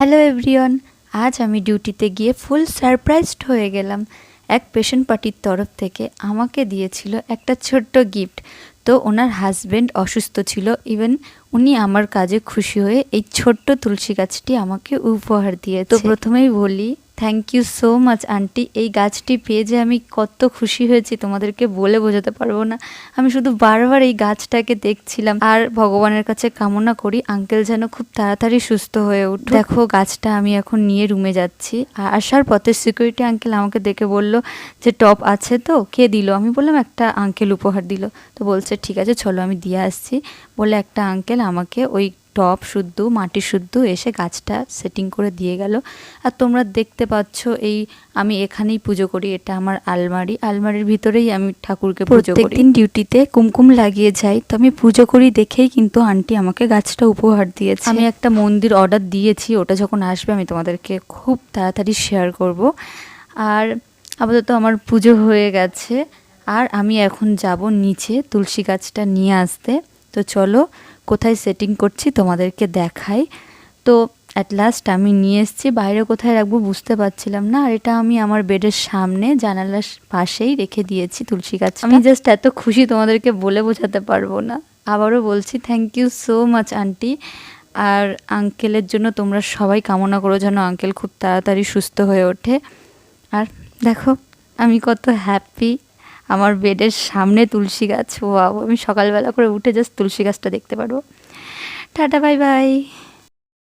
Hello everyone, আজ আমি ডিউটিতে গিয়ে ফুল সারপ্রাইজড হয়ে গেলাম। এক পেশেন্ট পার্টির তরফ থেকে আমাকে দিয়েছিল একটা ছোট্ট গিফট। তো ওনার হাজব্যান্ড অসুস্থ ছিল, ইভেন উনি আমার কাজে খুশি হয়ে এই ছোট্ট তুলসী গাছটি আমাকে উপহার দিয়েছে। তো প্রথমেই বলি thank you so much aunty. এই গাছটি পেয়ে যে আমি কত খুশি হয়েছি তোমাদেরকে বলে বোঝাতে পারবো না। আমি শুধু বারবার এই গাছটাকে দেখছিলাম আর ভগবানের কাছে কামনা করি আঙ্কেল যেন খুব তাড়াতাড়ি সুস্থ হয়ে উঠে। দেখো গাছটা আমি এখন নিয়ে রুমে যাচ্ছি, আর আসার পথে সিকিউরিটি আঙ্কেল আমাকে দেখে বলল যে টপ আছে তো, কে দিল? আমি বললাম একটা আঙ্কেল উপহার দিল। তো বলছে ঠিক আছে চলো আমি দিয়ে আসছি বলে একটা আঙ্কেল আমাকে ওই টপ শুদ্ধ মাটি শুদ্ধ এসে গাছটা সেটিং করে দিয়ে গেল। আর তোমরা দেখতে পাচ্ছ এই আমি এখানেই পুজো করি, এটা আমার আলমারির ভিতরেই আমি ঠাকুরকে পুজো করি। প্রত্যেকদিন ডিউটিতে কুমকুম লাগিয়ে যাই, তো আমি পুজো করি দেখেই কিন্তু আন্টি আমাকে গাছটা উপহার দিয়েছে। আমি একটা মন্দির অর্ডার দিয়েছি, ওটা যখন আসবে আমি তোমাদেরকে খুব তাড়াতাড়ি শেয়ার করব। আর আপাতত আমার পুজো হয়ে গেছে, আর আমি এখন যাব নিচে তুলসী গাছটা নিয়ে আসতে। তো চলো কোথায় সেটিং করছি তোমাদেরকে দেখাই। তো অ্যাট লাস্ট আমি নিয়ে এসেছি, বাইরে কোথায় রাখবো বুঝতে পারছিলাম না, আর এটা আমি আমার বেডের সামনে জানালার পাশেই রেখে দিয়েছি তুলসী গাছ। আমি জাস্ট এত খুশি তোমাদেরকে বলে বোঝাতে পারবো না। আবারও বলছি thank you so much aunty. আর আঙ্কেলের জন্য তোমরা সবাই কামনা করো যেন আঙ্কেল খুব তাড়াতাড়ি সুস্থ হয়ে ওঠে। আর দেখো আমি কত হ্যাপি, আমার বেডের সামনে তুলসী গাছ। ওয়াও, আমি সকালবেলা করে উঠে জাস্ট তুলসী গাছটা দেখতে পারবো। Tata, bye bye.